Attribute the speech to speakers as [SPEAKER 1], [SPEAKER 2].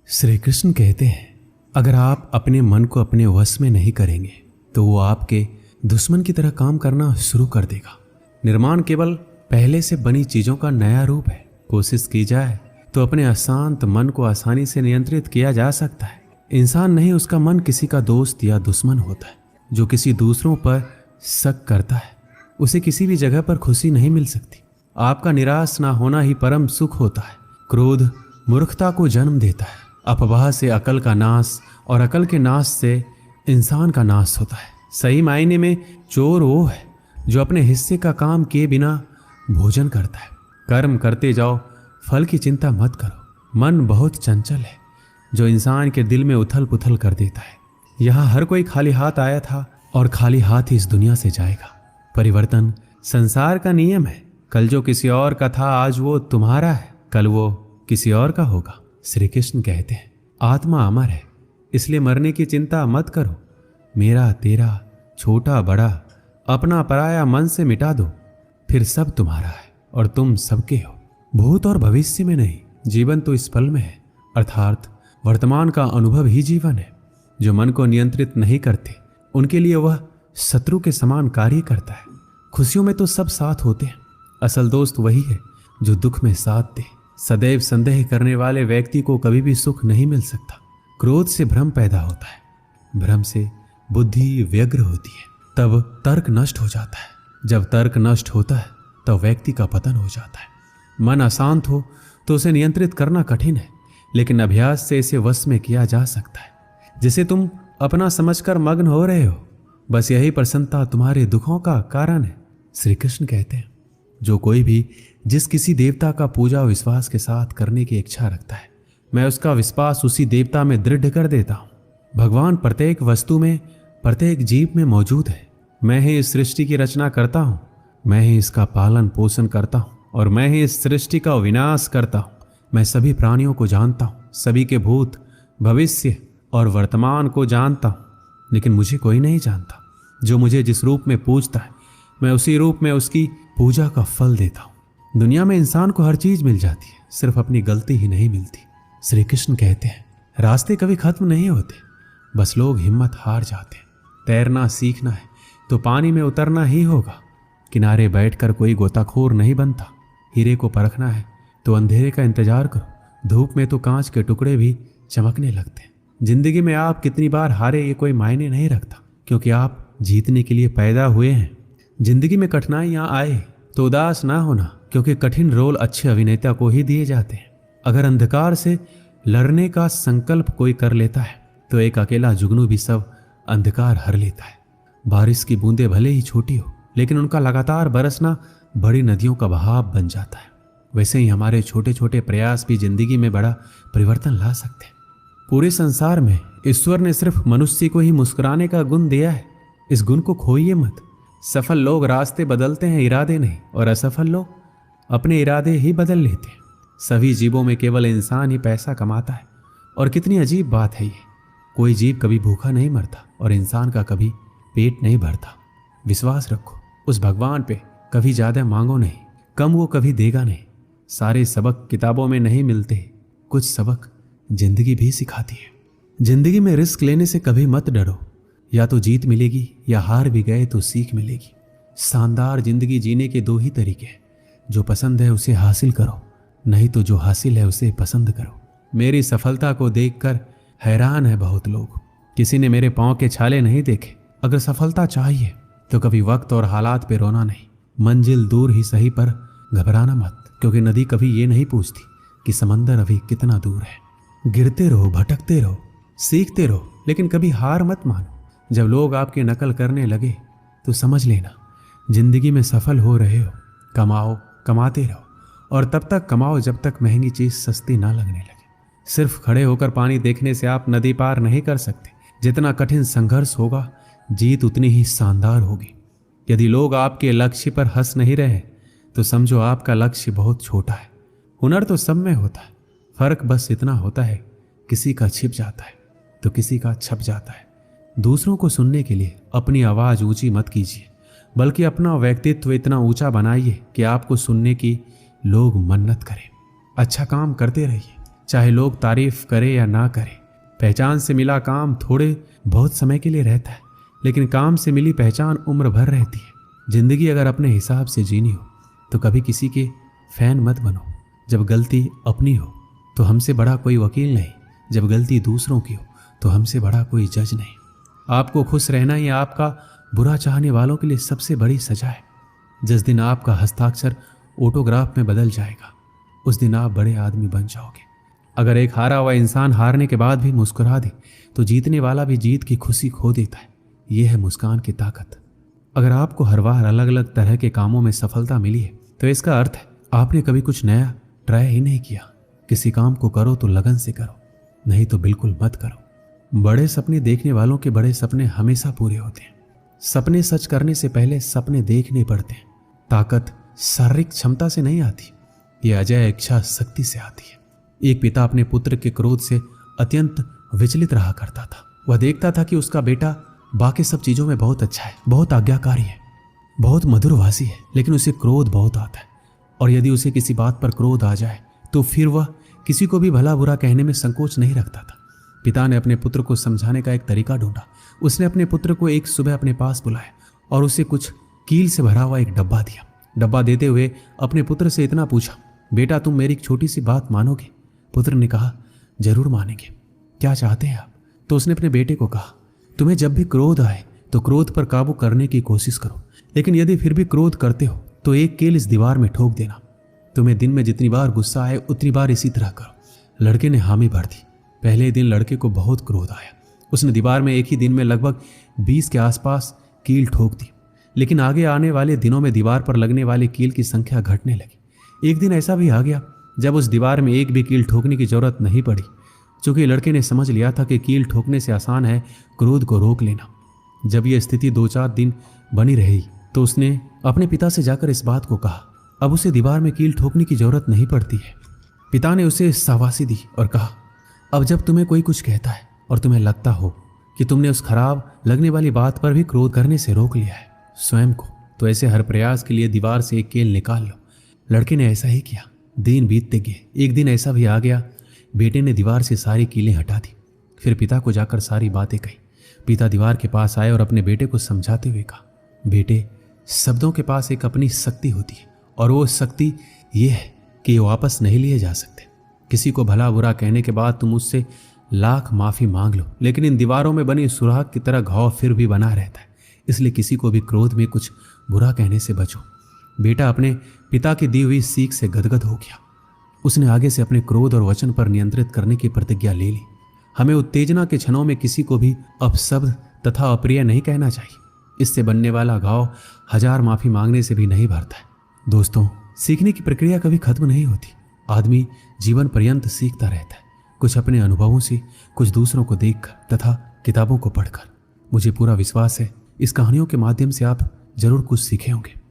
[SPEAKER 1] श्री कृष्ण कहते हैं, अगर आप अपने मन को अपने वश में नहीं करेंगे तो वो आपके दुश्मन की तरह काम करना शुरू कर देगा। निर्माण केवल पहले से बनी चीजों का नया रूप है। कोशिश की जाए तो अपने अशांत मन को आसानी से नियंत्रित किया जा सकता है। इंसान नहीं, उसका मन किसी का दोस्त या दुश्मन होता है। जो किसी दूसरों पर शक करता है उसे किसी भी जगह पर खुशी नहीं मिल सकती। आपका निराश ना होना ही परम सुख होता है। क्रोध मूर्खता को जन्म देता है। अफवाह से अकल का नाश और अकल के नाश से इंसान का नाश होता है। सही मायने में चोर वो है जो अपने हिस्से का काम किए बिना भोजन करता है। कर्म करते जाओ, फल की चिंता मत करो। मन बहुत चंचल है जो इंसान के दिल में उथल पुथल कर देता है। यहाँ हर कोई खाली हाथ आया था और खाली हाथ ही इस दुनिया से जाएगा। परिवर्तन संसार का नियम है। कल जो किसी और का था आज वो तुम्हारा है, कल वो किसी और का होगा। श्री कृष्ण कहते हैं, आत्मा अमर है, इसलिए मरने की चिंता मत करो। मेरा तेरा छोटा बड़ा अपना पराया मन से मिटा दो, फिर सब तुम्हारा है और तुम सबके हो। भूत और भविष्य में नहीं, जीवन तो इस पल में है, अर्थात वर्तमान का अनुभव ही जीवन है। जो मन को नियंत्रित नहीं करते उनके लिए वह शत्रु के समान कार्य करता है। खुशियों में तो सब साथ होते हैं, असल दोस्त वही है जो दुख में साथ दे। सदैव संदेह करने वाले व्यक्ति को कभी भी सुख नहीं मिल सकता। क्रोध से भ्रम पैदा होता है, भ्रम से बुद्धि व्यग्र होती है, तब तर्क नष्ट हो जाता है। जब तर्क नष्ट होता है तब व्यक्ति का पतन हो जाता है। मन अशांत हो तो उसे नियंत्रित करना कठिन है, लेकिन अभ्यास से इसे वश में किया जा सकता है। जिसे तुम अपना समझकर मग्न हो रहे हो, बस यही प्रसन्नता तुम्हारे दुखों का कारण है। श्री कृष्ण कहते हैं, जो कोई भी जिस किसी देवता का पूजा विश्वास के साथ करने की इच्छा रखता है, मैं उसका विश्वास उसी देवता में दृढ़ कर देता हूँ। भगवान प्रत्येक वस्तु में, प्रत्येक जीव में मौजूद है। मैं ही इस सृष्टि की रचना करता हूँ, मैं ही इसका पालन पोषण करता हूँ और मैं ही इस सृष्टि का विनाश करता हूँ। मैं सभी प्राणियों को जानता हूँ, सभी के भूत भविष्य और वर्तमान को जानता हूँ, लेकिन मुझे कोई नहीं जानता। जो मुझे जिस रूप में पूजता है मैं उसी रूप में उसकी पूजा का फल देता हूँ। दुनिया में इंसान को हर चीज मिल जाती है, सिर्फ अपनी गलती ही नहीं मिलती। श्री कृष्ण कहते हैं, रास्ते कभी खत्म नहीं होते, बस लोग हिम्मत हार जाते हैं। तैरना सीखना है तो पानी में उतरना ही होगा। किनारे बैठकर कोई गोताखोर नहीं बनता। हीरे को परखना है तो अंधेरे का इंतजार करो। धूप में तो कांच के टुकड़े भी चमकने लगते हैं। जिंदगी में आप कितनी बार हारे ये कोई मायने नहीं रखता, क्योंकि आप जीतने के लिए पैदा हुए हैं। जिंदगी में कठिनाइयां आए तो उदास ना होना, क्योंकि कठिन रोल अच्छे अभिनेता को ही दिए जाते हैं। अगर अंधकार से लड़ने का संकल्प कोई कर लेता है तो एक अकेला जुगनू भी सब अंधकार हर लेता है। बारिश की बूंदें भले ही छोटी हो, लेकिन उनका लगातार बरसना बड़ी नदियों का बहाव बन जाता है। वैसे ही हमारे छोटे छोटे प्रयास भी जिंदगी में बड़ा परिवर्तन ला सकते हैं। पूरे संसार में ईश्वर ने सिर्फ मनुष्य को ही मुस्कुराने का गुण दिया है। इस गुण को खोइए मत। सफल लोग रास्ते बदलते हैं, इरादे नहीं, और असफल लोग अपने इरादे ही बदल लेते हैं। सभी जीवों में केवल इंसान ही पैसा कमाता है। और कितनी अजीब बात है ये, कोई जीव कभी भूखा नहीं मरता और इंसान का कभी पेट नहीं भरता। विश्वास रखो उस भगवान पे, कभी ज्यादा मांगो नहीं, कम वो कभी देगा नहीं। सारे सबक किताबों में नहीं मिलते, कुछ सबक जिंदगी भी सिखाती है। जिंदगी में रिस्क लेने से कभी मत डरो, या तो जीत मिलेगी या हार भी गए तो सीख मिलेगी। शानदार जिंदगी जीने के दो ही तरीके हैं, जो पसंद है उसे हासिल करो, नहीं तो जो हासिल है उसे पसंद करो। मेरी सफलता को देखकर हैरान है बहुत लोग। किसी ने मेरे पांव के छाले नहीं देखे। अगर सफलता चाहिए तो कभी वक्त और हालात पे रोना नहीं। मंजिल दूर ही सही पर घबराना मत, क्योंकि नदी कभी ये नहीं पूछती कि समंदर अभी कितना दूर है। गिरते रहो, भटकते रहो, सीखते रहो, लेकिन कभी हार मत मानो। जब लोग आपकी नकल करने लगे तो समझ लेना जिंदगी में सफल हो रहे हो। कमाओ, कमाते रहो, और तब तक कमाओ जब तक महंगी चीज सस्ती ना लगने लगे। सिर्फ खड़े होकर पानी देखने से आप नदी पार नहीं कर सकते। जितना कठिन संघर्ष होगा, जीत उतनी ही शानदार होगी। यदि लोग आपके लक्ष्य पर हंस नहीं रहे तो समझो आपका लक्ष्य बहुत छोटा है। हुनर तो सब में होता है, फर्क बस इतना होता है किसी का छिप जाता है तो किसी का छप जाता है। दूसरों को सुनने के लिए अपनी आवाज ऊंची मत कीजिए, बल्कि अपना व्यक्तित्व इतना ऊंचा बनाइए कि आपको सुनने की लोग मन्नत करें। अच्छा काम करते रहिए, चाहे लोग तारीफ करें या ना करें। पहचान से मिला काम थोड़े बहुत समय के लिए रहता है, लेकिन काम से मिली पहचान उम्र भर रहती है। जिंदगी अगर अपने हिसाब से जीनी हो तो कभी किसी के फैन मत बनो। जब गलती अपनी हो तो हमसे बड़ा कोई वकील नहीं, जब गलती दूसरों की हो तो हमसे बड़ा कोई जज नहीं। आपको खुश रहना ही आपका बुरा चाहने वालों के लिए सबसे बड़ी सजा है। जिस दिन आपका हस्ताक्षर ऑटोग्राफ में बदल जाएगा, उस दिन आप बड़े आदमी बन जाओगे। अगर एक हारा हुआ इंसान हारने के बाद भी मुस्कुरा दे तो जीतने वाला भी जीत की खुशी खो देता है। यह है मुस्कान की ताकत। अगर आपको हर बार अलग अलग तरह के कामों में सफलता मिली है तो इसका अर्थ है आपने कभी कुछ नया ट्राई ही नहीं किया। किसी काम को करो तो लगन से करो, नहीं तो बिल्कुल मत करो। बड़े सपने देखने वालों के बड़े सपने हमेशा पूरे होते हैं। सपने सच करने से पहले सपने देखने पड़ते हैं। ताकत शारीरिक क्षमता से नहीं आती, यह अजय इच्छा शक्ति से आती है। एक पिता अपने पुत्र के क्रोध से अत्यंत विचलित रहा करता था। वह देखता था कि उसका बेटा बाकी सब चीजों में बहुत अच्छा है, बहुत आज्ञाकारी है, बहुत मधुरभाषी है, लेकिन उसे क्रोध बहुत आता है। और यदि उसे किसी बात पर क्रोध आ जाए तो फिर वह किसी को भी भला बुरा कहने में संकोच नहीं रखता था। पिता ने अपने पुत्र को समझाने का एक तरीका ढूंढा। उसने अपने पुत्र को एक सुबह अपने पास बुलाया और उसे कुछ कील से भरा हुआ एक डब्बा दिया। डब्बा देते हुए अपने पुत्र से इतना पूछा, बेटा तुम मेरी एक छोटी सी बात मानोगे? पुत्र ने कहा, जरूर मानेंगे, क्या चाहते हैं आप? तो उसने अपने बेटे को कहा, तुम्हें जब भी क्रोध आए तो क्रोध पर काबू करने की कोशिश करो, लेकिन यदि फिर भी क्रोध करते हो तो एक कील इस दीवार में ठोक देना। तुम्हें दिन में जितनी बार गुस्सा आए उतनी बार इसी तरह करो। लड़के ने हामी भर दी। पहले दिन लड़के को बहुत क्रोध आया। उसने दीवार में एक ही दिन में लगभग 20 के आसपास कील ठोक दी, लेकिन आगे आने वाले दिनों में दीवार पर लगने वाले कील की संख्या घटने लगी। एक दिन ऐसा भी आ गया जब उस दीवार में एक भी कील ठोकने की जरूरत नहीं पड़ी, क्योंकि लड़के ने समझ लिया था कि कील ठोकने से आसान है क्रोध को रोक लेना। जब यह स्थिति 2-4 दिन बनी रही तो उसने अपने पिता से जाकर इस बात को कहा। अब उसे दीवार में कील ठोकने की जरूरत नहीं पड़ती है। पिता ने उसे शाबाशी दी और कहा, अब जब तुम्हें कोई कुछ कहता है और तुम्हें लगता हो कि तुमने उस खराब लगने वाली बात पर भी क्रोध करने से रोक लिया है स्वयं को, तो ऐसे हर प्रयास के लिए दीवार से एक कील निकाल लो। लड़के ने ऐसा ही किया। दिन बीतते गए। एक दिन ऐसा भी आ गया, बेटे ने दीवार से सारी कीलें हटा दी। फिर पिता को जाकर सारी बातें कही। पिता दीवार के पास आए और अपने बेटे को समझाते हुए कहा, बेटे, शब्दों के पास एक अपनी शक्ति होती है और वो शक्ति ये है कि ये वापस नहीं लिए जा सकते। किसी को भला बुरा कहने के बाद तुम उससे लाख माफी मांग लो, लेकिन इन दीवारों में बनी सुराख की तरह घाव फिर भी बना रहता है। इसलिए किसी को भी क्रोध में कुछ बुरा कहने से बचो। बेटा अपने पिता की दी हुई सीख से गदगद हो गया। उसने आगे से अपने क्रोध और वचन पर नियंत्रित करने की प्रतिज्ञा ले ली। हमें उत्तेजना के क्षणों में किसी को भी अपशब्द तथा अप्रिय नहीं कहना चाहिए। इससे बनने वाला घाव 1000 माफी मांगने से भी नहीं भरता है। दोस्तों, सीखने की प्रक्रिया कभी खत्म नहीं होती। आदमी जीवन पर्यंत सीखता रहता है, कुछ अपने अनुभवों से, कुछ दूसरों को देखकर तथा किताबों को पढ़कर। मुझे पूरा विश्वास है इस कहानियों के माध्यम से आप जरूर कुछ सीखे होंगे।